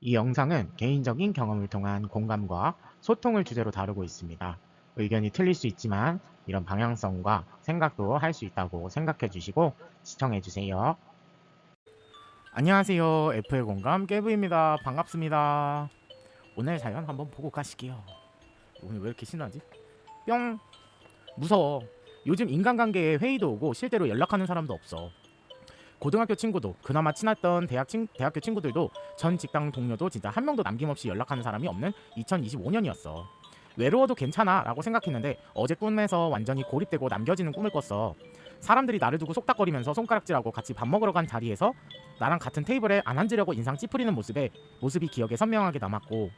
이 영상은 개인적인 경험을 통한 공감과 소통을 주제로 다루고 있습니다. 의견이 틀릴 수 있지만 이런 방향성과 생각도 할 수 있다고 생각해 주시고 시청해 주세요. 안녕하세요. F의 공감 깨부입니다. 반갑습니다. 오늘 사연 한번 보고 가시게요. 오늘 왜 이렇게 신나지? 뿅! 무서워. 요즘 인간관계에 회의도 오고 실제로 연락하는 사람도 없어. 고등학교 친구도 그나마 친했던 대학교 친구들도 전 직장 동료도 진짜 한 명도 남김없이 연락하는 사람이 없는 2025년이었어. 외로워도 괜찮아 라고 생각했는데 어제 꿈에서 완전히 고립되고 남겨지는 꿈을 꿨어. 사람들이 나를 두고 속닥거리면서 손가락질하고 같이 밥 먹으러 간 자리에서 나랑 같은 테이블에 안 앉으려고 인상 찌푸리는 모습이 기억에 선명하게 남았고,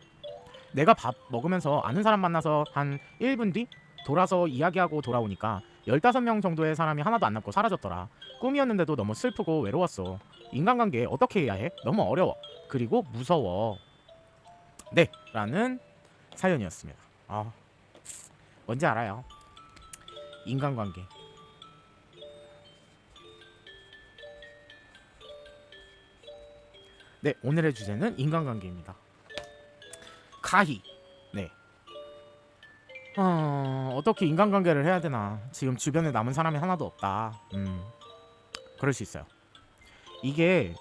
내가 밥 먹으면서 아는 사람 만나서 한 1분 뒤 돌아서 이야기하고 돌아오니까 15명 정도의 사람이 하나도 안 남고 사라졌더라. 꿈이었는데도 너무 슬프고 외로웠어. 인간관계 어떻게 해야 해? 너무 어려워. 그리고 무서워. 네, 라는 사연이었습니다. 뭔지 알아요. 인간관계. 네, 오늘의 주제는 인간관계입니다. 가히. 네. 어떻게 인간관계를 해야 되나. 지금 주변에 남은 사람이 하나도 없다. 그럴 수 있어요. 이게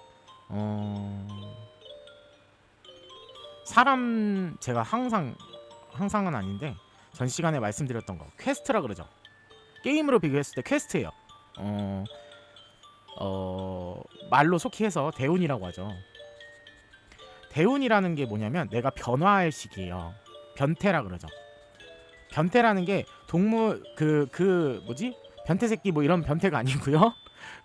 사람, 제가 항상은 아닌데 전 시간에 말씀드렸던 거, 퀘스트라 그러죠. 게임으로 비교했을 때 퀘스트예요. 말로 속히 해서 대운이라고 하죠. 대운이라는 게 뭐냐면 내가 변화할 시기예요. 변태라 그러죠. 변태라는 게 동물 뭐지? 변태 새끼 뭐 이런 변태가 아니고요.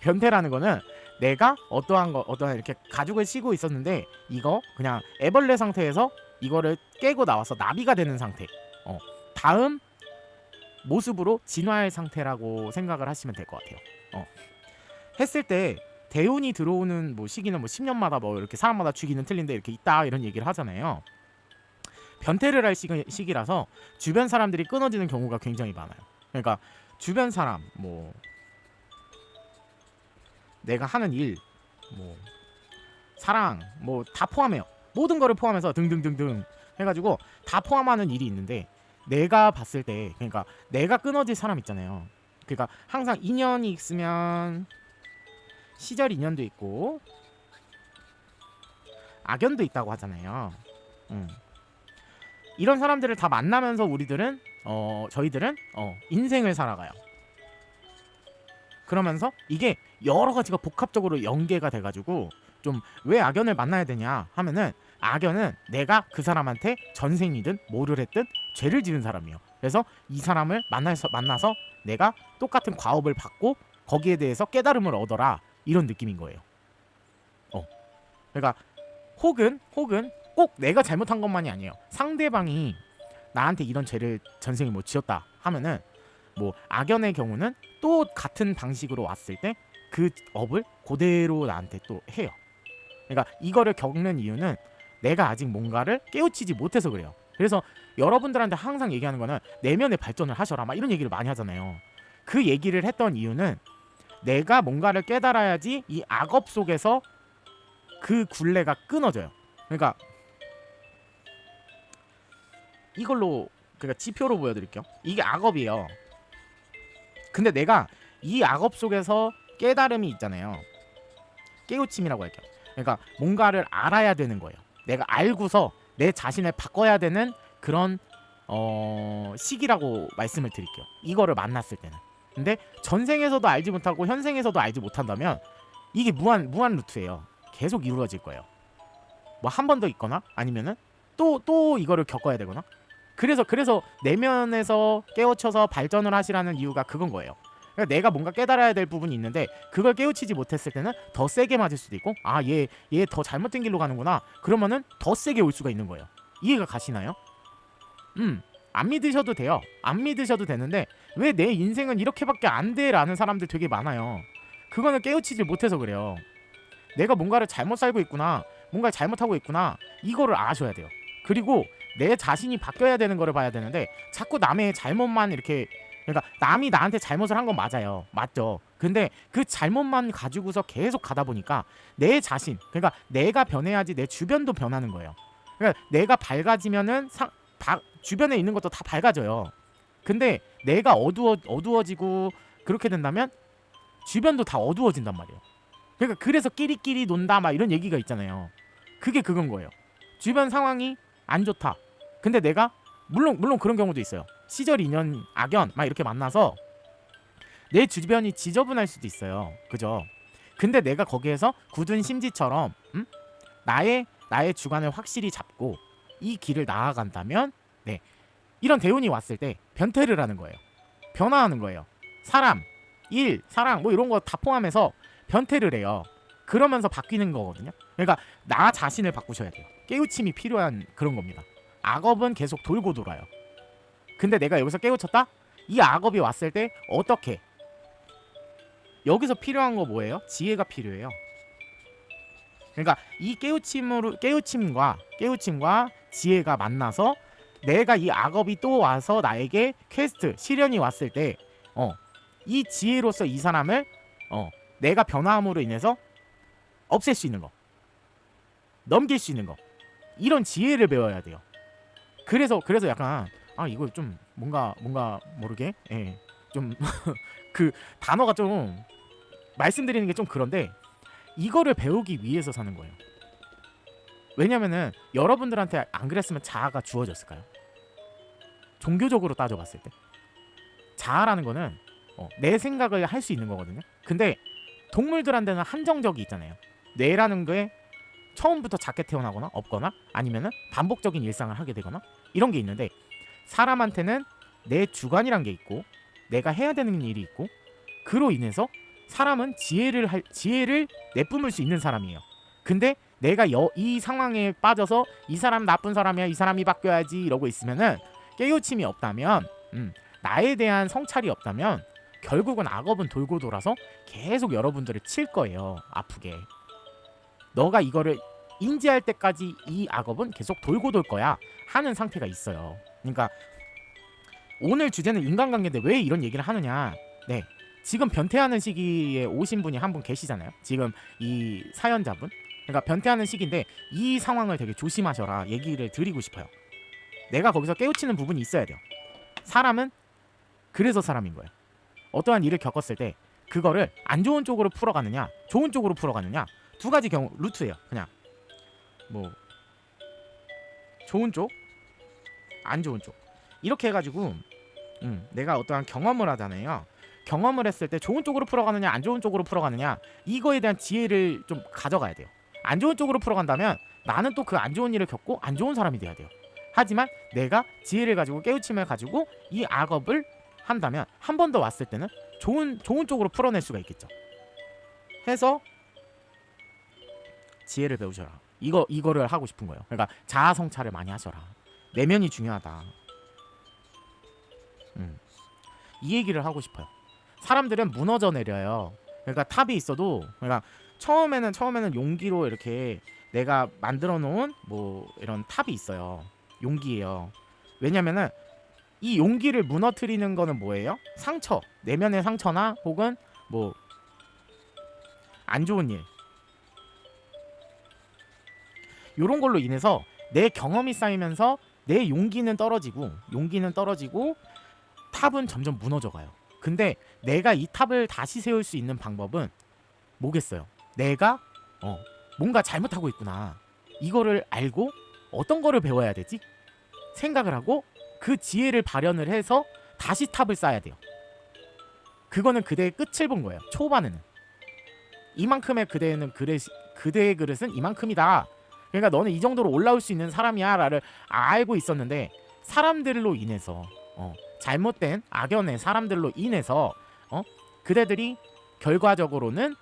변태라는 거는 내가 어떠한 이렇게 가죽을 씌고 있었는데 이거 그냥 애벌레 상태에서 이거를 깨고 나와서 나비가 되는 상태. 다음 모습으로 진화할 상태라고 생각을 하시면 될 것 같아요. 했을 때 대운이 들어오는 뭐 시기는 뭐 10년마다 뭐 이렇게 사람마다 주기는 틀린데 이렇게 있다 이런 얘기를 하잖아요. 변태를 할 시기라서 주변 사람들이 끊어지는 경우가 굉장히 많아요. 그러니까 주변 사람, 뭐 내가 하는 일, 뭐 사랑, 뭐 다 포함해요. 모든 거를 포함해서 등등등등 해가지고 다 포함하는 일이 있는데, 내가 봤을 때, 그러니까 내가 끊어질 사람 있잖아요. 그러니까 항상 인연이 있으면 시절 인연도 있고 악연도 있다고 하잖아요. 이런 사람들을 다 만나면서 저희들은 인생을 살아가요. 그러면서 이게 여러 가지가 복합적으로 연계가 돼가지고 좀 왜 악연을 만나야 되냐 하면은, 악연은 내가 그 사람한테 전생이든 뭐를 했든 죄를 지은 사람이에요. 그래서 이 사람을 만나서 내가 똑같은 과업을 받고 거기에 대해서 깨달음을 얻어라, 이런 느낌인 거예요. 그러니까 혹은 꼭 내가 잘못한 것만이 아니에요. 상대방이 나한테 이런 죄를 전생에 뭐 지었다 하면은, 뭐 악연의 경우는 또 같은 방식으로 왔을 때 그 업을 그대로 나한테 또 해요. 그러니까 이거를 겪는 이유는 내가 아직 뭔가를 깨우치지 못해서 그래요. 그래서 여러분들한테 항상 얘기하는 거는 내면의 발전을 하셔라, 막 이런 얘기를 많이 하잖아요. 그 얘기를 했던 이유는 내가 뭔가를 깨달아야지 이 악업 속에서 그 굴레가 끊어져요. 그러니까 이걸로, 그러니까 지표로 보여드릴게요. 이게 악업이에요. 근데 내가 이 악업 속에서 깨달음이 있잖아요. 깨우침이라고 할게요. 그러니까 뭔가를 알아야 되는 거예요. 내가 알고서 내 자신을 바꿔야 되는 그런 시기라고 말씀을 드릴게요. 이거를 만났을 때는. 근데 전생에서도 알지 못하고 현생에서도 알지 못한다면 이게 무한 루트예요. 계속 이루어질 거예요. 뭐 한 번 더 있거나 아니면은 또 이거를 겪어야 되거나. 그래서 내면에서 깨우쳐서 발전을 하시라는 이유가 그건 거예요. 그러니까 내가 뭔가 깨달아야 될 부분이 있는데 그걸 깨우치지 못했을 때는 더 세게 맞을 수도 있고, 얘 더 잘못된 길로 가는구나, 그러면은 더 세게 올 수가 있는 거예요. 이해가 가시나요? 안 믿으셔도 돼요. 안 믿으셔도 되는데 왜 내 인생은 이렇게밖에 안 돼? 라는 사람들 되게 많아요. 그거는 깨우치지 못해서 그래요. 내가 뭔가를 잘못 살고 있구나, 뭔가를 잘못하고 있구나, 이거를 아셔야 돼요. 그리고 내 자신이 바뀌어야 되는 거를 봐야 되는데 자꾸 남의 잘못만 이렇게, 그러니까 남이 나한테 잘못을 한 건 맞아요. 맞죠? 근데 그 잘못만 가지고서 계속 가다 보니까 내 자신, 그러니까 내가 변해야지 내 주변도 변하는 거예요. 그러니까 내가 밝아지면은 주변에 있는 것도 다 밝아져요. 근데 내가 어두워지고 그렇게 된다면 주변도 다 어두워진단 말이에요. 그러니까 그래서 끼리끼리 논다 막 이런 얘기가 있잖아요. 그게 그건 거예요. 주변 상황이 안 좋다. 근데 내가 물론 그런 경우도 있어요. 시절 인연 악연 막 이렇게 만나서 내 주변이 지저분할 수도 있어요. 그죠? 근데 내가 거기에서 굳은 심지처럼 나의 주관을 확실히 잡고 이 길을 나아간다면 네, 이런 대운이 왔을 때 변태를 하는 거예요. 변화하는 거예요. 사람, 일, 사랑 뭐 이런 거 다 포함해서 변태를 해요. 그러면서 바뀌는 거거든요. 그러니까 나 자신을 바꾸셔야 돼요. 깨우침이 필요한 그런 겁니다. 악업은 계속 돌고 돌아요. 근데 내가 여기서 깨우쳤다? 이 악업이 왔을 때 어떻게? 여기서 필요한 거 뭐예요? 지혜가 필요해요. 그러니까 이 깨우침과 지혜가 만나서 내가 이 악업이 또 와서 나에게 퀘스트, 시련이 왔을 때 이 지혜로서 이 사람을 내가 변화함으로 인해서 없앨 수 있는 거, 넘길 수 있는 거, 이런 지혜를 배워야 돼요. 그래서 약간 이거 좀 뭔가 모르게 좀 그 단어가 좀 말씀드리는 게 좀 그런데 이거를 배우기 위해서 사는 거예요. 왜냐면은 여러분들한테 안 그랬으면 자아가 주어졌을까요? 종교적으로 따져봤을 때 자아라는 거는 내 생각을 할 수 있는 거거든요. 근데 동물들한테는 한정적이 있잖아요. 뇌라는 게 처음부터 작게 태어나거나 없거나 아니면은 반복적인 일상을 하게 되거나 이런 게 있는데 사람한테는 내 주관이란 게 있고 내가 해야 되는 일이 있고 그로 인해서 사람은 지혜를 내뿜을 수 있는 사람이에요. 근데 내가 이 상황에 빠져서 이 사람 나쁜 사람이야, 이 사람이 바뀌어야지 이러고 있으면은 깨우침이 없다면 나에 대한 성찰이 없다면 결국은 악업은 돌고 돌아서 계속 여러분들을 칠 거예요. 아프게. 너가 이거를 인지할 때까지 이 악업은 계속 돌고 돌 거야 하는 상태가 있어요. 그러니까 오늘 주제는 인간관계인데 왜 이런 얘기를 하느냐. 네, 지금 변태하는 시기에 오신 분이 한 분 계시잖아요. 지금 이 사연자분. 그러니까 변태하는 시기인데 이 상황을 되게 조심하셔라 얘기를 드리고 싶어요. 내가 거기서 깨우치는 부분이 있어야 돼요. 사람은 그래서 사람인 거예요. 어떠한 일을 겪었을 때 그거를 안 좋은 쪽으로 풀어가느냐 좋은 쪽으로 풀어가느냐 두 가지 경우 루트예요. 그냥 뭐 좋은 쪽 안 좋은 쪽 이렇게 해가지고 내가 어떠한 경험을 하잖아요. 경험을 했을 때 좋은 쪽으로 풀어가느냐 안 좋은 쪽으로 풀어가느냐 이거에 대한 지혜를 좀 가져가야 돼요. 안 좋은 쪽으로 풀어간다면 나는 또 그 안 좋은 일을 겪고 안 좋은 사람이 돼야 돼요. 하지만 내가 지혜를 가지고 깨우침을 가지고 이 악업을 한다면 한 번 더 왔을 때는 좋은 쪽으로 풀어낼 수가 있겠죠. 해서 지혜를 배우셔라. 이거를 하고 싶은 거예요. 그러니까 자아 성찰을 많이 하셔라. 내면이 중요하다. 이 얘기를 하고 싶어요. 사람들은 무너져 내려요. 그러니까 탑이 있어도 그러니까 처음에는 용기로 이렇게 내가 만들어 놓은 뭐 이런 탑이 있어요. 용기예요. 왜냐면은 이 용기를 무너뜨리는 거는 뭐예요? 상처, 내면의 상처나 혹은 뭐 안 좋은 일 요런 걸로 인해서 내 경험이 쌓이면서 내 용기는 떨어지고 탑은 점점 무너져가요. 근데 내가 이 탑을 다시 세울 수 있는 방법은 뭐겠어요? 내가 뭔가 잘못하고 있구나. 이거를 알고 어떤 거를 배워야 되지? 생각을 하고 그 지혜를 발현을 해서 다시 탑을 쌓아야 돼요. 그거는 그대의 끝을 본 거예요. 초반에는 이만큼의 그대의 그릇은 이만큼이다. 그러니까 너는 이 정도로 올라올 수 있는 사람이야 라를 알고 있었는데 사람들로 인해서 잘못된 악연의 사람들로 인해서 그대들이 결과적으로는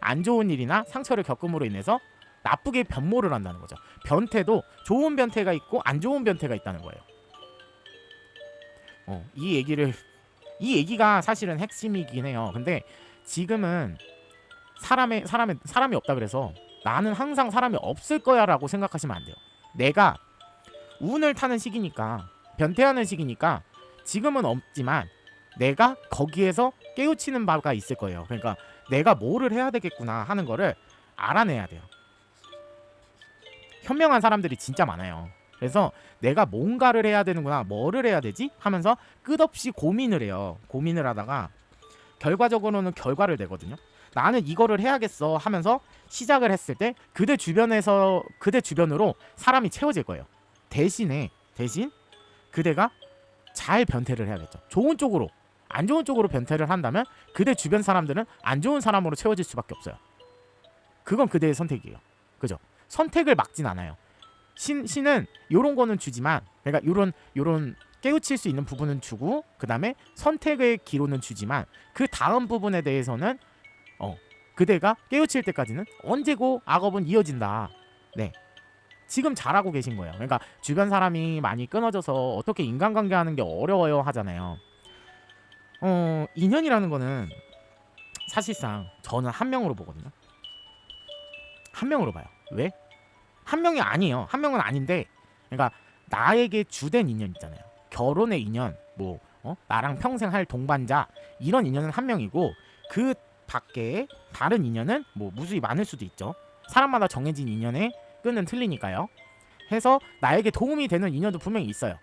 안 좋은 일이나 상처를 겪음으로 인해서 나쁘게 변모를 한다는 거죠. 변태도 좋은 변태가 있고 안 좋은 변태가 있다는 거예요. 이 얘기가 사실은 핵심이긴 해요. 근데 지금은 사람이 없다 그래서 나는 항상 사람이 없을 거야 라고 생각하시면 안 돼요. 내가 운을 타는 시기니까 변태하는 시기니까 지금은 없지만 내가 거기에서 깨우치는 바가 있을 거예요. 그러니까 내가 뭐를 해야 되겠구나 하는 거를 알아내야 돼요. 현명한 사람들이 진짜 많아요. 그래서 내가 뭔가를 해야 되는구나, 뭐를 해야 되지 하면서 끝없이 고민을 해요. 고민을 하다가 결과적으로는 결과를 내거든요. 나는 이거를 해야겠어 하면서 시작을 했을 때 그대 주변으로 사람이 채워질 거예요. 대신 그대가 잘 변태를 해야겠죠. 좋은 쪽으로, 안 좋은 쪽으로 변태를 한다면 그대 주변 사람들은 안 좋은 사람으로 채워질 수밖에 없어요. 그건 그대의 선택이에요. 그죠? 선택을 막진 않아요. 신은 요런 거는 주지만, 그러니까 요런 깨우칠 수 있는 부분은 주고, 그 다음에 선택의 기로는 주지만, 그 다음 부분에 대해서는 그대가 깨우칠 때까지는 언제고 악업은 이어진다. 네, 지금 잘하고 계신 거예요. 그러니까 주변 사람이 많이 끊어져서 어떻게 인간관계 하는 게 어려워요 하잖아요. 인연이라는 거는 사실상 저는 한 명으로 보거든요. 한 명으로 봐요. 왜? 한 명이 아니에요. 한 명은 아닌데, 그러니까 나에게 주된 인연 있잖아요. 결혼의 인연, 나랑 평생 할 동반자, 이런 인연은 한 명이고, 그 밖에 다른 인연은 무수히 많을 수도 있죠. 사람마다 정해진 인연의 끈은 틀리니까요. 해서 나에게 도움이 되는 인연도 분명히 있어요.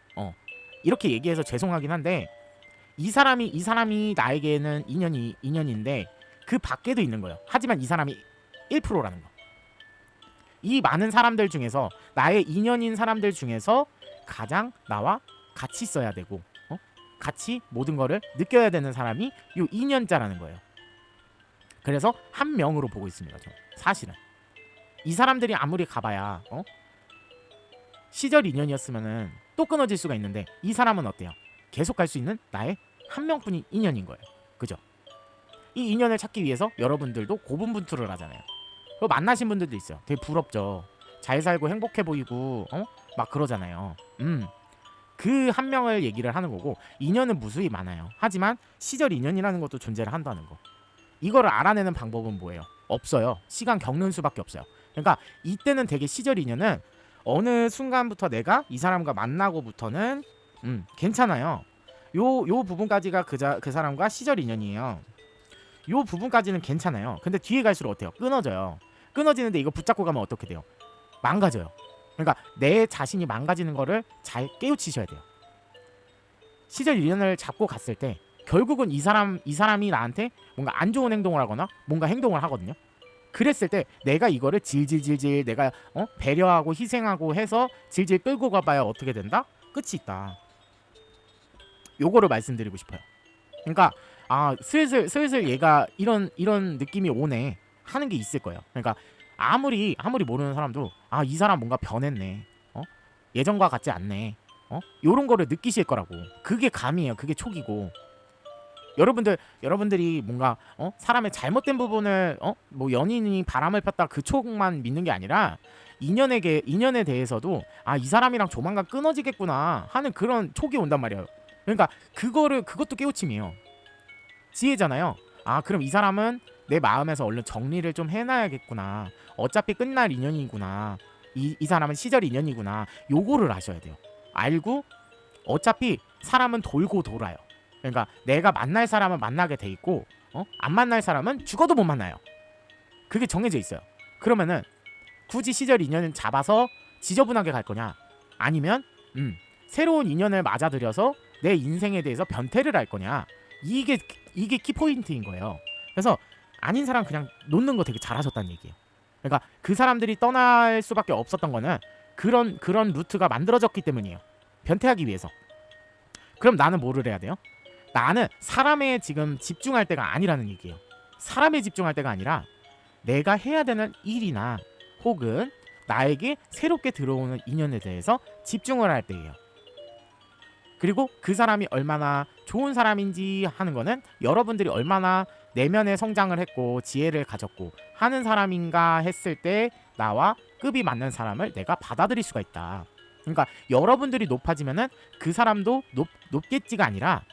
이렇게 얘기해서 죄송하긴 한데, 이 사람이 나에게는 인연인데 그 밖에도 있는 거예요. 하지만 이 사람이 1%라는 거. 이 많은 사람들 중에서, 나의 인연인 사람들 중에서 가장 나와 같이 있어야 되고, 같이 모든 거를 느껴야 되는 사람이 요 2년자라는 거예요. 그래서 한 명으로 보고 있습니다. 저 사실은 이 사람들이 아무리 가봐야 시절 인연이었으면은 또 끊어질 수가 있는데, 이 사람은 어때요? 계속 갈 수 있는 나의 한 명뿐인 인연인 거예요. 그죠? 이 인연을 찾기 위해서 여러분들도 고분분투를 하잖아요. 만나신 분들도 있어요. 되게 부럽죠. 잘 살고 행복해 보이고 막 그러잖아요. 그 한 명을 얘기를 하는 거고, 인연은 무수히 많아요. 하지만 시절 인연이라는 것도 존재를 한다는 거. 이거를 알아내는 방법은 뭐예요? 없어요. 시간 겪는 수밖에 없어요. 그러니까 이때는 되게 시절 인연은 어느 순간부터 내가 이 사람과 만나고부터는 괜찮아요. 요 부분까지가 그 사람과 시절 인연이에요. 요 부분까지는 괜찮아요. 근데 뒤에 갈수록 어때요? 끊어져요. 끊어지는데 이거 붙잡고 가면 어떻게 돼요? 망가져요. 그러니까 내 자신이 망가지는 거를 잘 깨우치셔야 돼요. 시절 인연을 잡고 갔을 때 결국은 이 사람이 나한테 뭔가 안 좋은 행동을 하거나 뭔가 행동을 하거든요. 그랬을 때 내가 이거를 질질질질 내가 배려하고 희생하고 해서 질질 끌고 가봐야 어떻게 된다? 끝이 있다. 요거를 말씀드리고 싶어요. 그러니까 슬슬 얘가 이런 느낌이 오네 하는 게 있을 거예요. 그러니까 아무리 모르는 사람도 이 사람 뭔가 변했네. 예전과 같지 않네. 요런 거를 느끼실 거라고. 그게 감이에요. 그게 촉이고. 여러분들이 뭔가 사람의 잘못된 부분을 연인이 바람을 폈다 그 촉만 믿는 게 아니라 인연에 대해서도 이 사람이랑 조만간 끊어지겠구나 하는 그런 촉이 온단 말이에요. 그러니까 그것도 깨우침이에요. 지혜잖아요. 그럼 이 사람은 내 마음에서 얼른 정리를 좀 해놔야겠구나. 어차피 끝날 인연이구나. 이 사람은 시절 인연이구나. 요거를 아셔야 돼요. 알고 어차피 사람은 돌고 돌아요. 그러니까 내가 만날 사람은 만나게 돼 있고 안 만날 사람은 죽어도 못 만나요. 그게 정해져 있어요. 그러면은 굳이 시절 인연을 잡아서 지저분하게 갈 거냐, 아니면 새로운 인연을 맞아들여서 내 인생에 대해서 변태를 할 거냐, 이게 키포인트인 거예요. 그래서 아닌 사람 그냥 놓는 거 되게 잘하셨다는 얘기예요. 그러니까 그 사람들이 떠날 수밖에 없었던 거는 그런 루트가 만들어졌기 때문이에요. 변태하기 위해서. 그럼 나는 뭐를 해야 돼요? 나는 사람에 지금 집중할 때가 아니라는 얘기예요. 사람에 집중할 때가 아니라 내가 해야 되는 일이나 혹은 나에게 새롭게 들어오는 인연에 대해서 집중을 할 때예요. 그리고 그 사람이 얼마나 좋은 사람인지 하는 거는 여러분들이 얼마나 내면의 성장을 했고 지혜를 가졌고 하는 사람인가 했을 때 나와 급이 맞는 사람을 내가 받아들일 수가 있다. 그러니까 여러분들이 높아지면은 그 사람도 높겠지가 아니라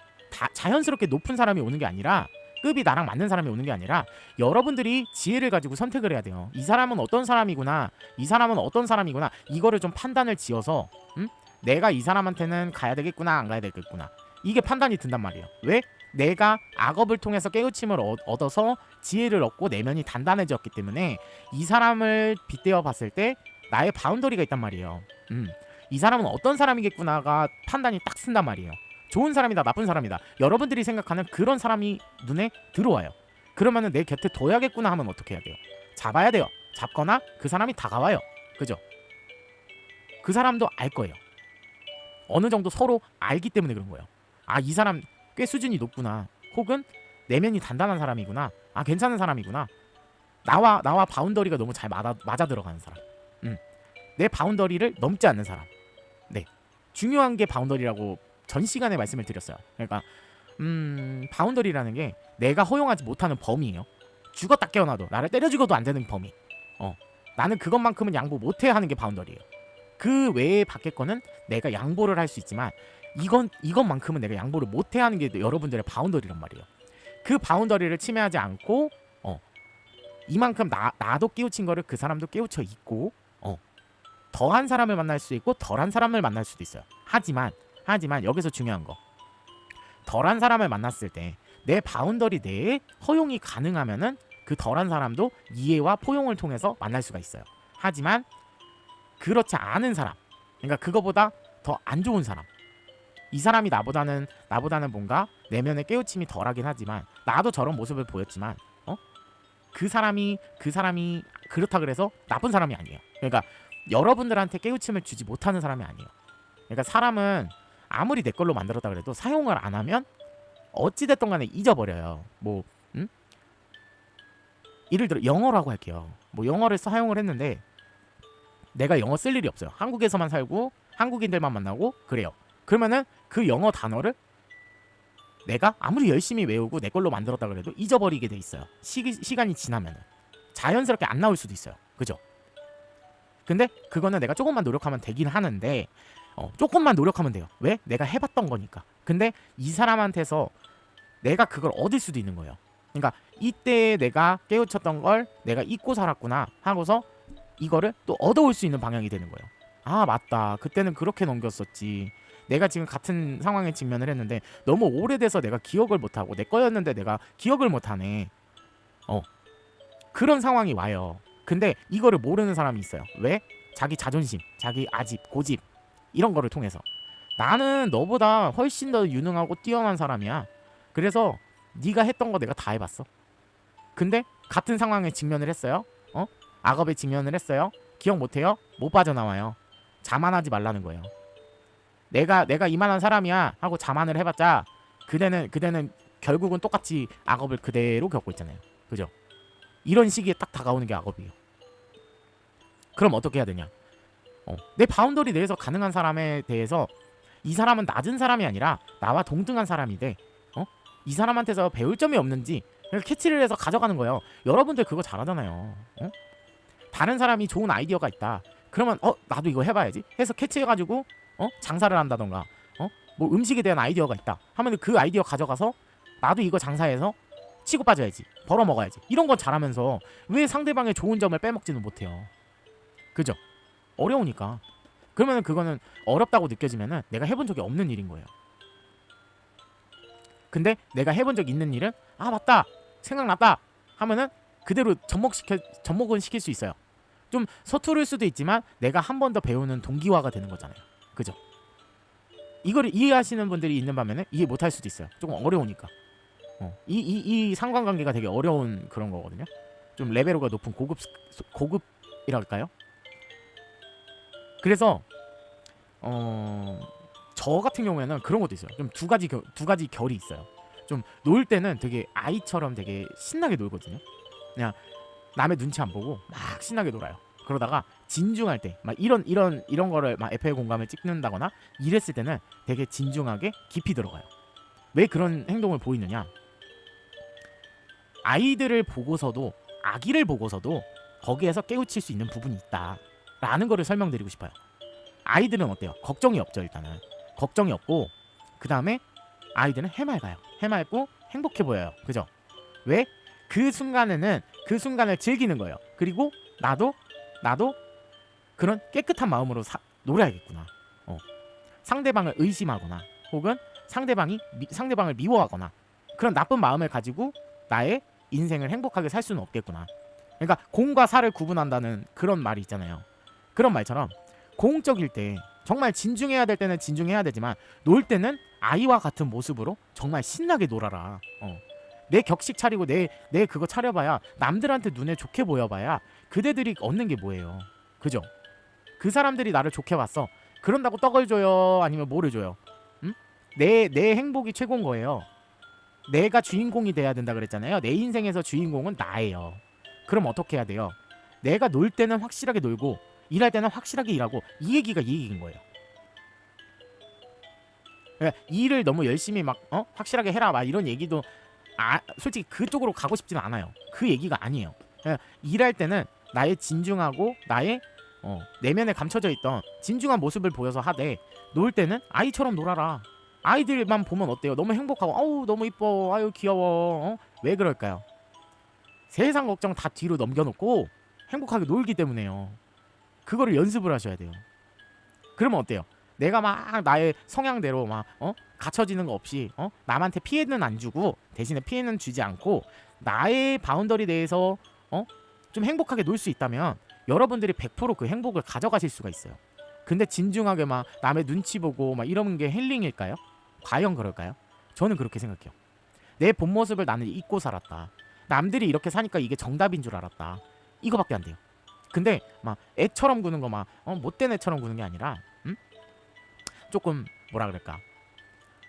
자연스럽게 높은 사람이 오는 게 아니라, 급이 나랑 맞는 사람이 오는 게 아니라 여러분들이 지혜를 가지고 선택을 해야 돼요. 이 사람은 어떤 사람이구나, 이 사람은 어떤 사람이구나, 이거를 좀 판단을 지어서 내가 이 사람한테는 가야 되겠구나 안 가야 되겠구나, 이게 판단이 든단 말이에요. 왜? 내가 악업을 통해서 깨우침을 얻어서 지혜를 얻고 내면이 단단해졌기 때문에 이 사람을 빗대어 봤을 때 나의 바운더리가 있단 말이에요. 이 사람은 어떤 사람이겠구나가 판단이 딱 쓴단 말이에요. 좋은 사람이다, 나쁜 사람이다. 여러분들이 생각하는 그런 사람이 눈에 들어와요. 그러면은 내 곁에 둬야겠구나 하면 어떻게 해야 돼요? 잡아야 돼요. 잡거나 그 사람이 다가와요. 그죠? 그 사람도 알 거예요. 어느 정도 서로 알기 때문에 그런 거예요. 아, 이 사람 꽤 수준이 높구나. 혹은 내면이 단단한 사람이구나. 아, 괜찮은 사람이구나. 나와 바운더리가 너무 잘 맞아 들어가는 사람. 내 바운더리를 넘지 않는 사람. 네, 중요한 게 바운더리라고 전 시간에 말씀을 드렸어요. 그러니까 바운더리라는 게 내가 허용하지 못하는 범위예요. 죽었다 깨어나도 나를 때려 죽어도 안 되는 범위. 나는 그것만큼은 양보 못해 하는 게 바운더리예요. 그 외에 밖에 거는 내가 양보를 할 수 있지만 이것만큼은 내가 양보를 못해 하는 게 여러분들의 바운더리란 말이에요. 그 바운더리를 침해하지 않고 이만큼 나도 깨우친 거를 그 사람도 깨우쳐 있고 더한 사람을 만날 수 있고 덜한 사람을 만날 수도 있어요. 하지만 여기서 중요한 거, 덜한 사람을 만났을 때 내 바운더리 내에 허용이 가능하면은 그 덜한 사람도 이해와 포용을 통해서 만날 수가 있어요. 하지만 그렇지 않은 사람, 그러니까 그거보다 더 안 좋은 사람, 이 사람이 나보다는 뭔가 내면의 깨우침이 덜하긴 하지만 나도 저런 모습을 보였지만 그 사람이 그렇다 그래서 나쁜 사람이 아니에요. 그러니까 여러분들한테 깨우침을 주지 못하는 사람이 아니에요. 그러니까 사람은 아무리 내 걸로 만들었다 그래도 사용을 안 하면 어찌됐든 간에 잊어버려요. 예를 들어 영어라고 할게요. 영어를 사용을 했는데 내가 영어 쓸 일이 없어요. 한국에서만 살고 한국인들만 만나고 그래요. 그러면은 그 영어 단어를 내가 아무리 열심히 외우고 내 걸로 만들었다 그래도 잊어버리게 돼 있어요. 시간이 지나면은 자연스럽게 안 나올 수도 있어요. 그죠? 근데 그거는 내가 조금만 노력하면 되긴 하는데 조금만 노력하면 돼요. 왜? 내가 해봤던 거니까. 근데 이 사람한테서 내가 그걸 얻을 수도 있는 거예요. 그러니까 이때 내가 깨우쳤던 걸 내가 잊고 살았구나 하고서 이거를 또 얻어올 수 있는 방향이 되는 거예요. 아, 맞다. 그때는 그렇게 넘겼었지. 내가 지금 같은 상황에 직면을 했는데 너무 오래돼서 내가 기억을 못하고 내 거였는데 내가 기억을 못하네. 그런 상황이 와요. 근데 이거를 모르는 사람이 있어요. 왜? 자기 자존심, 자기 아집, 고집 이런 거를 통해서 나는 너보다 훨씬 더 유능하고 뛰어난 사람이야. 그래서 네가 했던 거 내가 다 해봤어. 근데 같은 상황에 직면을 했어요. 악업에 직면을 했어요. 기억 못해요? 못 빠져나와요. 자만하지 말라는 거예요. 내가 이만한 사람이야 하고 자만을 해봤자 그대는 결국은 똑같이 악업을 그대로 겪고 있잖아요. 그죠? 이런 시기에 딱 다가오는 게 악업이에요. 그럼 어떻게 해야 되냐? 내 바운더리 내에서 가능한 사람에 대해서 이 사람은 낮은 사람이 아니라 나와 동등한 사람이 돼. 이 사람한테서 배울 점이 없는지 캐치를 해서 가져가는 거예요. 여러분들 그거 잘하잖아요. 다른 사람이 좋은 아이디어가 있다. 그러면 나도 이거 해봐야지 해서 캐치해가지고 장사를 한다던가 뭐 음식에 대한 아이디어가 있다 하면 그 아이디어 가져가서 나도 이거 장사해서 치고 빠져야지, 벌어먹어야지, 이런 건 잘하면서 왜 상대방의 좋은 점을 빼먹지는 못해요. 그죠? 어려우니까. 그러면 그거는 어렵다고 느껴지면은 내가 해본 적이 없는 일인 거예요. 근데 내가 해본 적 있는 일은 아, 맞다, 생각났다 하면은 그대로 접목은 시킬 수 있어요. 좀 서투를 수도 있지만 내가 한 번 더 배우는 동기화가 되는 거잖아요. 그죠? 이거를 이해하시는 분들이 있는 반면에 이해 못할 수도 있어요. 조금 어려우니까. 이 상관관계가 되게 어려운 그런 거거든요. 좀 레벨로가 높은 고급이랄까요? 그래서 저 같은 경우에는 그런 것도 있어요. 좀 두 가지 결이 있어요. 좀 놀 때는 되게 아이처럼 되게 신나게 놀거든요. 그냥 남의 눈치 안 보고 막 신나게 놀아요. 그러다가 진중할 때 막 이런 거를 막 FA 공감을 찍는다거나 이랬을 때는 되게 진중하게 깊이 들어가요. 왜 그런 행동을 보이느냐? 아이들을 보고서도, 아기를 보고서도 거기에서 깨우칠 수 있는 부분이 있다라는 거를 설명드리고 싶어요. 아이들은 어때요? 걱정이 없죠. 일단은 걱정이 없고, 그 다음에 아이들은 해맑아요. 해맑고 행복해 보여요. 그죠? 왜? 그 순간에는 그 순간을 즐기는 거예요. 그리고 나도 그런 깨끗한 마음으로 놀아야겠구나. 상대방을 의심하거나 혹은 상대방을 미워하거나 그런 나쁜 마음을 가지고 나의 인생을 행복하게 살 수는 없겠구나. 그러니까 공과 사를 구분한다는 그런 말이 있잖아요. 그런 말처럼 공적일 때 정말 진중해야 될 때는 진중해야 되지만 놀 때는 아이와 같은 모습으로 정말 신나게 놀아라. 내 격식 차리고 내 그거 차려봐야, 남들한테 눈에 좋게 보여봐야 그대들이 얻는 게 뭐예요. 그죠? 그 사람들이 나를 좋게 봤어. 그런다고 떡을 줘요? 아니면 뭐를 줘요? 응? 내 행복이 최고인 거예요. 내가 주인공이 돼야 된다 그랬잖아요. 내 인생에서 주인공은 나예요. 그럼 어떻게 해야 돼요? 내가 놀 때는 확실하게 놀고 일할 때는 확실하게 일하고, 이 얘기가 이 얘기인 거예요. 그러니까 일을 너무 열심히 막 확실하게 해라 막 이런 얘기도 솔직히 그쪽으로 가고 싶지는 않아요. 그 얘기가 아니에요. 그러니까 일할 때는 나의 진중하고 나의 내면에 감춰져 있던 진중한 모습을 보여서 하되, 놀 때는 아이처럼 놀아라. 아이들만 보면 어때요? 너무 행복하고 아우 너무 이뻐, 아유 귀여워. 왜 그럴까요? 세상 걱정 다 뒤로 넘겨놓고 행복하게 놀기 때문에요. 그거를 연습을 하셔야 돼요. 그러면 어때요? 내가 막 나의 성향대로 막 갖춰지는 거 없이 남한테 피해는 안 주고 대신에 피해는 주지 않고 나의 바운더리 내에서 좀 행복하게 놀 수 있다면 여러분들이 100% 그 행복을 가져가실 수가 있어요. 근데 진중하게 막 남의 눈치 보고 막 이러는 게 힐링일까요? 과연 그럴까요? 저는 그렇게 생각해요. 내 본 모습을 나는 잊고 살았다. 남들이 이렇게 사니까 이게 정답인 줄 알았다. 이거밖에 안 돼요. 근데 막 애처럼 구는 거 막 못된 애처럼 구는 게 아니라 조금 뭐라 그럴까,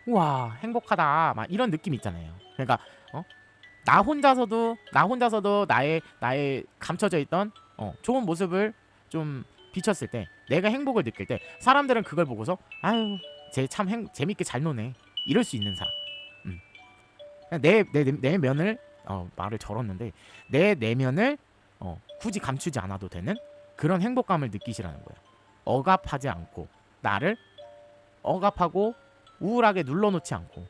우와 행복하다 막 이런 느낌 있잖아요. 그러니까 나 혼자서도 나의 감춰져 있던 좋은 모습을 좀 비쳤을 때, 내가 행복을 느낄 때 사람들은 그걸 보고서 아유 쟤 참 재밌게 잘 노네 이럴 수 있는 사람. 내 면을 말을 절었는데 내 내면을 굳이 감추지 않아도 되는 그런 행복감을 느끼시라는 거예요. 억압하지 않고, 나를 억압하고 우울하게 눌러놓지 않고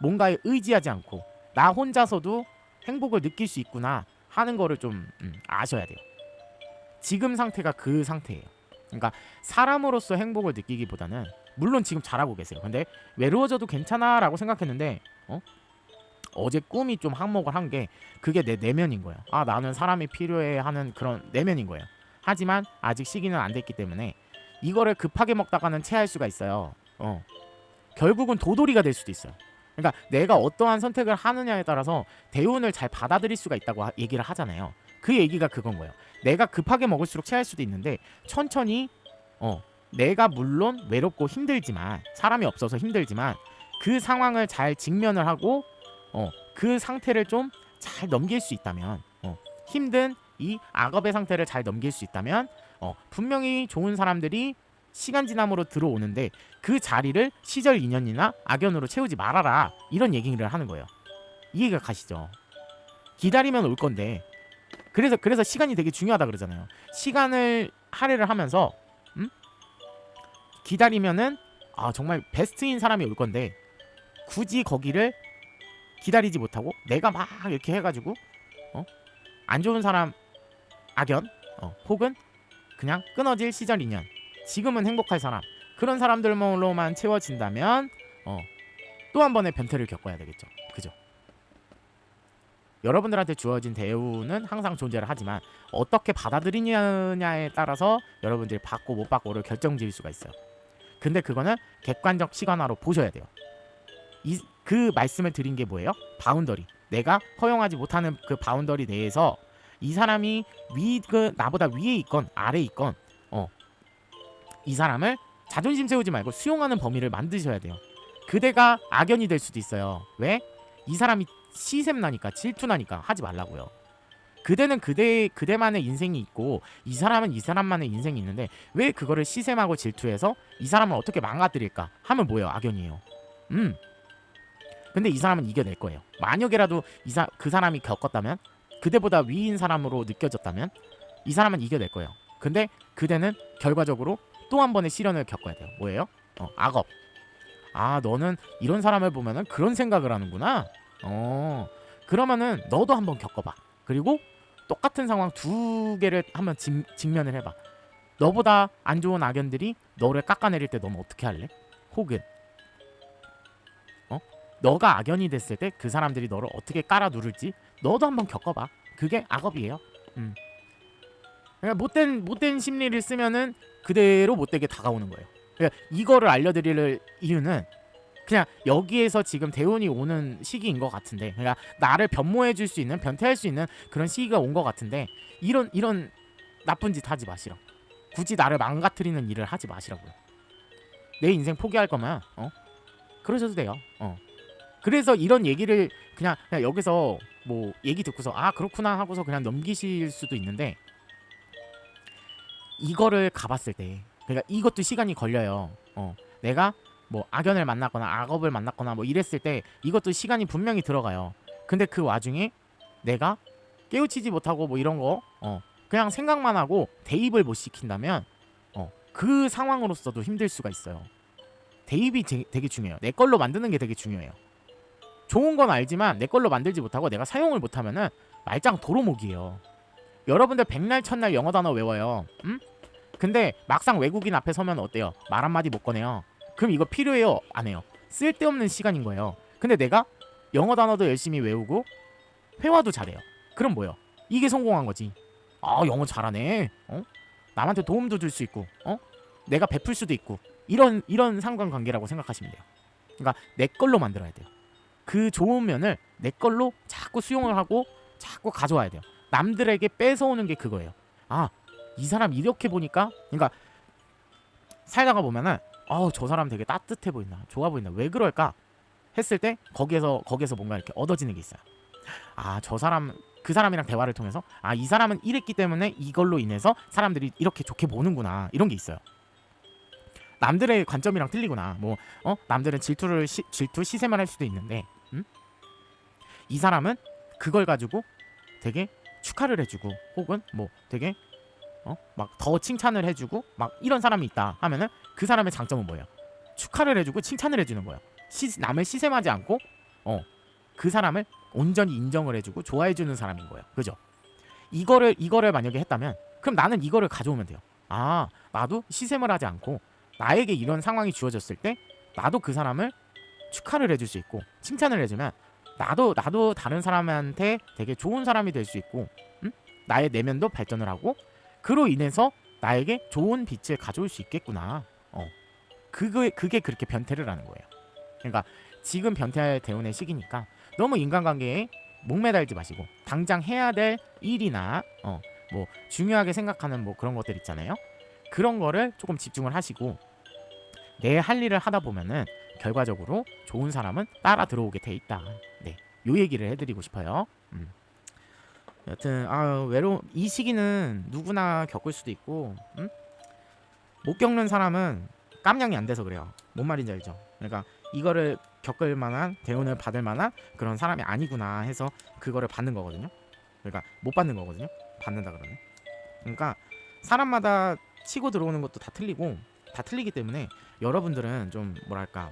뭔가에 의지하지 않고 나 혼자서도 행복을 느낄 수 있구나 하는 거를 좀 아셔야 돼요. 지금 상태가 그 상태예요. 그러니까 사람으로서 행복을 느끼기보다는, 물론 지금 잘하고 계세요. 근데 외로워져도 괜찮아 라고 생각했는데 어제 꿈이 좀 한몫을 한 게, 그게 내 내면인 거예요. 아 나는 사람이 필요해 하는 그런 내면인 거예요. 하지만 아직 시기는 안 됐기 때문에 이거를 급하게 먹다가는 체할 수가 있어요. 결국은 도돌이가 될 수도 있어요. 그러니까 내가 어떠한 선택을 하느냐에 따라서 대운을 잘 받아들일 수가 있다고 얘기를 하잖아요. 그 얘기가 그건 거예요. 내가 급하게 먹을수록 체할 수도 있는데 천천히 내가 물론 외롭고 힘들지만, 사람이 없어서 힘들지만 그 상황을 잘 직면을 하고 그 상태를 좀 잘 넘길 수 있다면, 힘든 이 악업의 상태를 잘 넘길 수 있다면 분명히 좋은 사람들이 시간 지남으로 들어오는데 그 자리를 시절 인연이나 악연으로 채우지 말아라, 이런 얘기를 하는 거예요. 이해가 가시죠? 기다리면 올 건데, 그래서 시간이 되게 중요하다 그러잖아요. 시간을 할애를 하면서 기다리면은 정말 베스트인 사람이 올 건데, 굳이 거기를 기다리지 못하고 내가 막 이렇게 해가지고 안 좋은 사람 악연 혹은 그냥 끊어질 시절 인연, 지금은 행복할 사람, 그런 사람들로만 채워진다면 또 한 번의 변태를 겪어야 되겠죠. 그죠? 여러분들한테 주어진 대우는 항상 존재를 하지만 어떻게 받아들이냐에 따라서 여러분들이 받고 못 받고를 결정지을 수가 있어요. 근데 그거는 객관적 시간화로 보셔야 돼요. 그 말씀을 드린 게 뭐예요? 바운더리. 내가 허용하지 못하는 그 바운더리 내에서 이 사람이 나보다 위에 있건 아래에 있건 이 사람을 자존심 세우지 말고 수용하는 범위를 만드셔야 돼요. 그대가 악연이 될 수도 있어요. 왜? 이 사람이 시샘나니까, 질투나니까 하지 말라고요. 그대는 그대만의 인생이 있고 이 사람은 이 사람만의 인생이 있는데 왜 그거를 시샘하고 질투해서 이 사람을 어떻게 망가뜨릴까 하면 뭐예요? 악연이에요. 근데 이 사람은 이겨낼 거예요. 만약에라도 그 사람이 겪었다면, 그대보다 위인 사람으로 느껴졌다면 이 사람은 이겨낼 거예요. 근데 그대는 결과적으로 또 한 번의 시련을 겪어야 돼요. 뭐예요? 악업. 너는 이런 사람을 보면은 그런 생각을 하는구나. 그러면은 너도 한번 겪어봐. 그리고 똑같은 상황 두 개를 한번 직면을 해봐. 너보다 안 좋은 악연들이 너를 깎아내릴 때 너는 어떻게 할래? 혹은 너가 악연이 됐을 때 그 사람들이 너를 어떻게 깔아 누를지 너도 한번 겪어봐. 그게 악업이에요. 그러니까 못된 심리를 쓰면은 그대로 못되게 다가오는 거예요. 그러니까 이거를 알려드릴 이유는 그냥 여기에서 지금 대운이 오는 시기인 것 같은데, 그러니까 나를 변모해줄 수 있는, 변태할 수 있는 그런 시기가 온 것 같은데, 이런 나쁜 짓 하지 마시라고. 굳이 나를 망가뜨리는 일을 하지 마시라고요. 내 인생 포기할 거면 그러셔도 돼요. 그래서 이런 얘기를 그냥 여기서 뭐 얘기 듣고서 아 그렇구나 하고서 그냥 넘기실 수도 있는데, 이거를 가봤을 때, 그러니까 이것도 시간이 걸려요. 내가 뭐 악연을 만났거나 악업을 만났거나 뭐 이랬을 때 이것도 시간이 분명히 들어가요. 근데 그 와중에 내가 깨우치지 못하고 뭐 이런 거 그냥 생각만 하고 대입을 못 시킨다면 그 상황으로서도 힘들 수가 있어요. 대입이 되게 중요해요. 내 걸로 만드는 게 되게 중요해요. 좋은 건 알지만 내 걸로 만들지 못하고 내가 사용을 못하면은 말짱 도루묵이에요. 여러분들 백날 첫날 영어 단어 외워요. 근데 막상 외국인 앞에 서면 어때요? 말 한마디 못 꺼내요. 그럼 이거 필요해요? 안 해요? 쓸데없는 시간인 거예요. 근데 내가 영어 단어도 열심히 외우고 회화도 잘해요. 그럼 뭐예요? 이게 성공한 거지. 아 영어 잘하네. 남한테 도움도 줄 수 있고 내가 베풀 수도 있고, 이런 상관관계라고 생각하시면 돼요. 그러니까 내 걸로 만들어야 돼요. 그 좋은 면을 내 걸로 자꾸 수용을 하고 자꾸 가져와야 돼요. 남들에게 뺏어오는 게 그거예요. 아, 이 사람 이렇게 보니까, 그러니까 살다가 보면은 저 사람 되게 따뜻해 보인다, 좋아 보인다, 왜 그럴까 했을 때 거기에서 뭔가 이렇게 얻어지는 게 있어요. 아, 저 사람, 그 사람이랑 대화를 통해서 아, 이 사람은 이랬기 때문에 이걸로 인해서 사람들이 이렇게 좋게 보는구나, 이런 게 있어요. 남들의 관점이랑 틀리구나. 뭐 남들은 질투 시샘을 할 수도 있는데 이 사람은 그걸 가지고 되게 축하를 해주고, 혹은 뭐 되게 막 더 칭찬을 해주고 막 이런 사람이 있다 하면은 그 사람의 장점은 뭐예요? 축하를 해주고 칭찬을 해주는 거예요. 남을 시샘하지 않고 그 사람을 온전히 인정을 해주고 좋아해주는 사람인 거예요. 그죠? 이거를 만약에 했다면 그럼 나는 이거를 가져오면 돼요. 아, 나도 시샘을 하지 않고 나에게 이런 상황이 주어졌을 때 나도 그 사람을 축하를 해줄 수 있고 칭찬을 해주면 나도 다른 사람한테 되게 좋은 사람이 될 수 있고, 나의 내면도 발전을 하고 그로 인해서 나에게 좋은 빛을 가져올 수 있겠구나. 그게 그렇게 변태를 하는 거예요. 그러니까 지금 변태할 대운의 시기니까 너무 인간관계에 목매달지 마시고 당장 해야 될 일이나 뭐 중요하게 생각하는 뭐 그런 것들 있잖아요. 그런 거를 조금 집중을 하시고 내 할 일을 하다 보면은 결과적으로 좋은 사람은 따라 들어오게 돼 있다. 네, 요 얘기를 해드리고 싶어요. 여튼 이 시기는 누구나 겪을 수도 있고, 못 겪는 사람은 깜냥이 안 돼서 그래요. 뭔 말인지 알죠? 그러니까 이거를 겪을 만한, 대운을 받을 만한 그런 사람이 아니구나 해서 그거를 받는 거거든요. 그러니까 못 받는 거거든요. 받는다 그러면. 그러니까 사람마다 치고 들어오는 것도 다 틀리고 다 틀리기 때문에 여러분들은 좀 뭐랄까,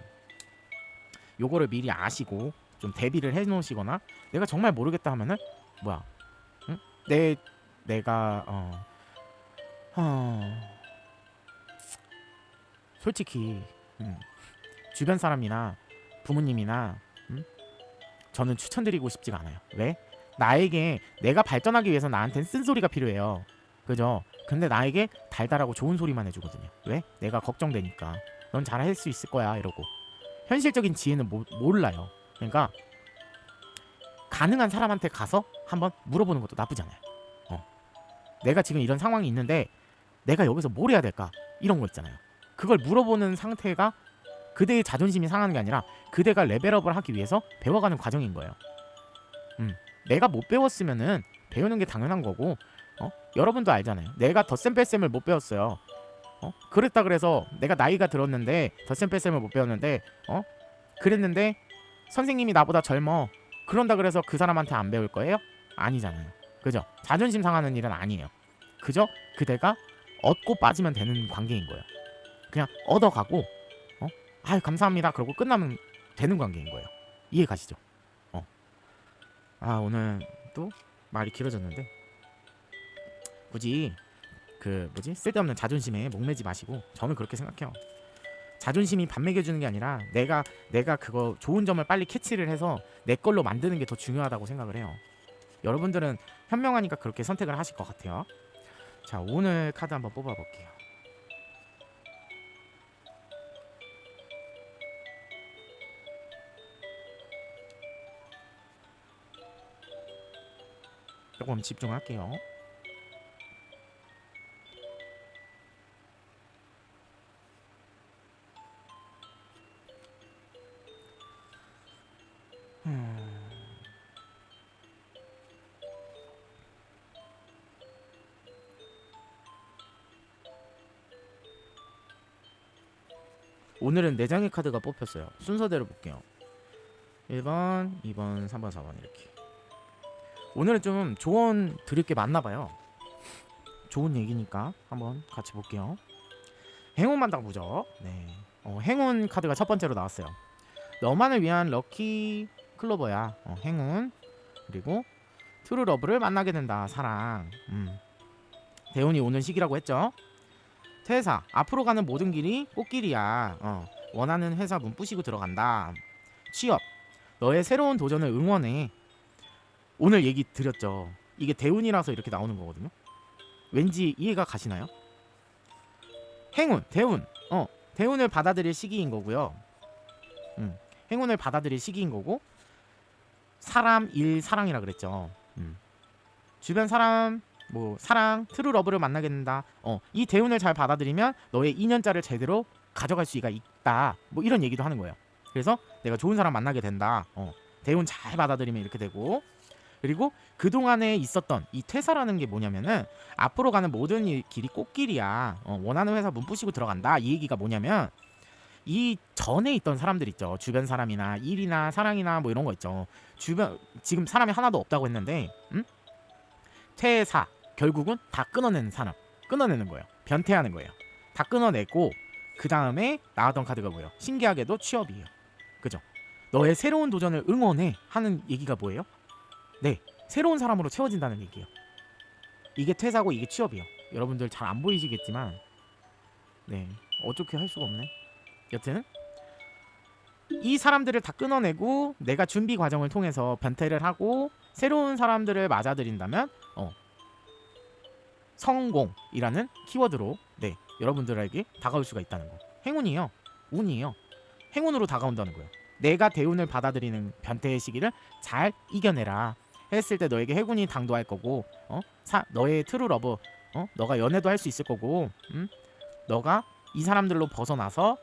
요거를 미리 아시고 좀 대비를 해 놓으시거나, 내가 정말 모르겠다 하면은 뭐야, 내가 솔직히 주변 사람이나 부모님이나 저는 추천드리고 싶지가 않아요. 왜? 나에게 내가 발전하기 위해서 나한테는 쓴소리가 필요해요. 그죠? 근데 나에게 달달하고 좋은 소리만 해주거든요. 왜? 내가 걱정되니까. 넌 잘할 수 있을 거야 이러고. 현실적인 지혜는 몰라요. 그러니까 가능한 사람한테 가서 한번 물어보는 것도 나쁘지 않아요. 내가 지금 이런 상황이 있는데 내가 여기서 뭘 해야 될까? 이런 거 있잖아요. 그걸 물어보는 상태가 그대의 자존심이 상하는 게 아니라 그대가 레벨업을 하기 위해서 배워가는 과정인 거예요. 내가 못 배웠으면은 배우는 게 당연한 거고, 여러분도 알잖아요. 내가 덧셈 뺄셈을 못 배웠어요. 그랬다 그래서 내가 나이가 들었는데 덧셈 뺄셈을 못 배웠는데 그랬는데 선생님이 나보다 젊어, 그런다 그래서 그 사람한테 안 배울 거예요? 아니잖아요. 그죠? 자존심 상하는 일은 아니에요. 그저 그대가 얻고 빠지면 되는 관계인 거예요. 그냥 얻어가고 아유 감사합니다 그러고 끝나면 되는 관계인 거예요. 이해 가시죠? 오늘 또 말이 길어졌는데, 굳이 그 쓸데없는 자존심에 목매지 마시고, 저는 그렇게 생각해요. 자존심이 밥 먹여주는 게 아니라 내가 그거 좋은 점을 빨리 캐치를 해서 내 걸로 만드는 게 더 중요하다고 생각을 해요. 여러분들은 현명하니까 그렇게 선택을 하실 것 같아요. 자, 오늘 카드 한번 뽑아볼게요. 조금 집중할게요. 오늘은 4장의 카드가 뽑혔어요. 순서대로 볼게요. 1번, 2번, 3번, 4번 이렇게. 오늘은 좀 조언 드릴 게 많나봐요. 좋은 얘기니까 한번 같이 볼게요. 행운 만당 보죠. 네. 행운 카드가 첫 번째로 나왔어요. 너만을 위한 럭키 클로버야. 행운. 그리고 트루 러브를 만나게 된다. 사랑. 대운이 오는 시기라고 했죠. 퇴사. 앞으로 가는 모든 길이 꽃길이야. 원하는 회사 문 부시고 들어간다. 취업. 너의 새로운 도전을 응원해. 오늘 얘기 드렸죠. 이게 대운이라서 이렇게 나오는 거거든요. 왠지 이해가 가시나요? 행운, 대운. 대운을 받아들일 시기인 거고요. 행운을 받아들일 시기인 거고, 사람, 일, 사랑이라 그랬죠. 주변 사람, 뭐 사랑, 트루 러브를 만나게 된다. 이 대운을 잘 받아들이면 너의 인연자를 제대로 가져갈 수가 있다. 뭐 이런 얘기도 하는 거예요. 그래서 내가 좋은 사람 만나게 된다. 대운 잘 받아들이면 이렇게 되고, 그리고 그동안에 있었던 이 퇴사라는 게 뭐냐면은 앞으로 가는 모든 길이 꽃길이야. 원하는 회사 문 부시고 들어간다. 이 얘기가 뭐냐면 이 전에 있던 사람들 있죠. 주변 사람이나 일이나 사랑이나 뭐 이런 거 있죠. 주변 지금 사람이 하나도 없다고 했는데 퇴사 결국은 다 끊어내는 사람. 끊어내는 거예요. 변태하는 거예요. 다 끊어내고 그 다음에 나왔던 카드가 뭐예요? 신기하게도 취업이에요. 그죠? 너의 새로운 도전을 응원해 하는 얘기가 뭐예요? 네, 새로운 사람으로 채워진다는 얘기예요. 이게 퇴사고 이게 취업이에요. 여러분들 잘 안 보이시겠지만 네, 어떻게 할 수가 없네. 여튼 이 사람들을 다 끊어내고 내가 준비 과정을 통해서 변태를 하고 새로운 사람들을 맞아들인다면 성공이라는 키워드로 네, 여러분들에게 다가올 수가 있다는 거. 행운이에요. 운이에요. 행운으로 다가온다는 거예요. 내가 대운을 받아들이는 변태의 시기를 잘 이겨내라 했을 때 너에게 행운이 당도할 거고, 너의 트루 러브, 너가 연애도 할 수 있을 거고, 너가 이 사람들로 벗어나서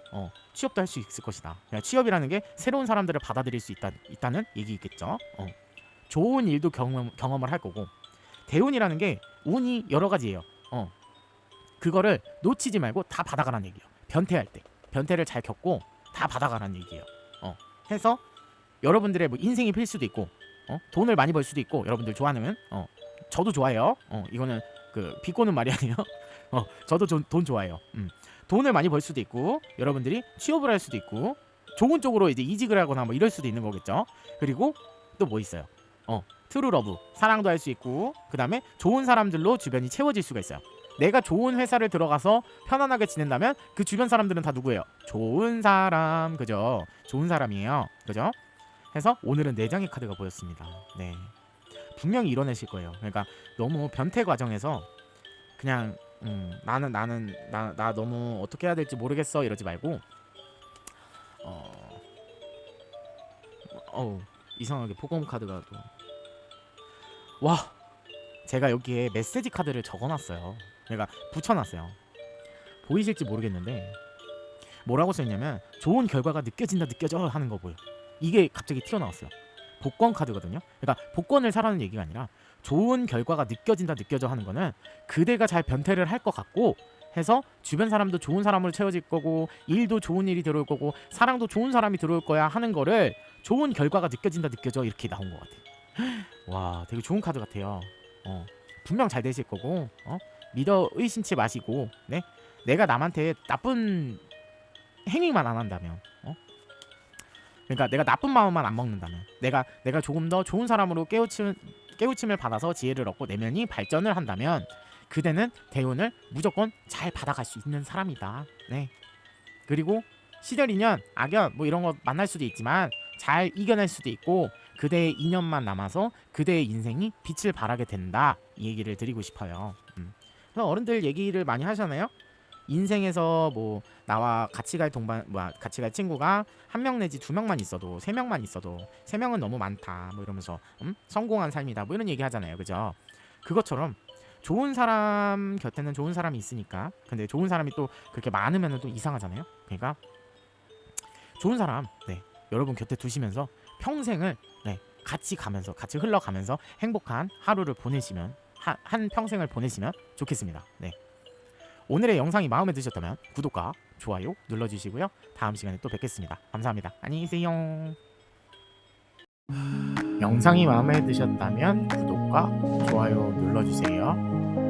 취업도 할 수 있을 것이다. 그러니까 취업이라는 게 새로운 사람들을 받아들일 수 있다는 얘기겠죠. 좋은 일도 경험을 할 거고, 대운이라는 게 운이 여러 가지예요. 그거를 놓치지 말고 다 받아가라는 얘기예요. 변태할 때 변태를 잘 겪고 다 받아가라는 얘기예요. 해서 여러분들의 뭐 인생이 필 수도 있고, 돈을 많이 벌 수도 있고, 여러분들 좋아하는 저도 좋아해요. 이거는 그 비꼬는 말이 아니에요. 저도 돈 좋아해요. 돈을 많이 벌 수도 있고, 여러분들이 취업을 할 수도 있고, 좋은 쪽으로 이제 이직을 하거나 뭐 이럴 수도 있는 거겠죠. 그리고 또 뭐 있어요? 트루 러브, 사랑도 할 수 있고, 그 다음에 좋은 사람들로 주변이 채워질 수가 있어요. 내가 좋은 회사를 들어가서 편안하게 지낸다면 그 주변 사람들은 다 누구예요? 좋은 사람, 그죠? 좋은 사람이에요, 그죠? 해서 오늘은 4장의 카드가 보였습니다. 네, 분명히 이뤄내실 거예요. 그러니까 너무 변태 과정에서 그냥 나 너무 어떻게 해야 될지 모르겠어 이러지 말고 이상하게 포검 카드가 또 와, 제가 여기에 메시지 카드를 적어놨어요. 그러니까 붙여놨어요. 보이실지 모르겠는데 뭐라고 써있냐면 좋은 결과가 느껴져 하는 거 보여. 이게 갑자기 튀어나왔어요. 복권 카드거든요. 그러니까 복권을 사라는 얘기가 아니라 좋은 결과가 느껴져 하는 거는 그대가 잘 변태를 할 것 같고 해서 주변 사람도 좋은 사람으로 채워질 거고, 일도 좋은 일이 들어올 거고, 사랑도 좋은 사람이 들어올 거야 하는 거를 좋은 결과가 느껴져 이렇게 나온 것 같아요. 와, 되게 좋은 카드 같아요. 분명 잘 되실 거고, 믿어 의심치 마시고, 네, 내가 남한테 나쁜 행위만 안 한다면, 그러니까 내가 나쁜 마음만 안 먹는다면, 내가 조금 더 좋은 사람으로 깨우침을 받아서 지혜를 얻고 내면이 발전을 한다면 그대는 대운을 무조건 잘 받아갈 수 있는 사람이다. 네. 그리고 시절 인연, 악연 뭐 이런 거 만날 수도 있지만 잘 이겨낼 수도 있고 그대의 인연만 남아서 그대의 인생이 빛을 발하게 된다. 이 얘기를 드리고 싶어요. 그래서 어른들 얘기를 많이 하잖아요. 인생에서 뭐 나와 같이 갈 동반 같이 갈 친구가 한 명 내지 두 명만 있어도 세 명만 있어도 세 명은 너무 많다 뭐 이러면서 성공한 삶이다 뭐 이런 얘기 하잖아요. 그죠? 그것처럼 좋은 사람 곁에는 좋은 사람이 있으니까 근데 좋은 사람이 또 그렇게 많으면 또 이상하잖아요. 그러니까 좋은 사람 여러분 곁에 두시면서 평생을 같이 가면서 같이 흘러가면서 행복한 하루를 보내시면 한 평생을 보내시면 좋겠습니다. 오늘의 영상이 마음에 드셨다면 구독과 좋아요 눌러주시고요. 다음 시간에 또 뵙겠습니다. 감사합니다. 안녕히 계세요. 영상이 마음에 드셨다면 구독과 좋아요 눌러주세요.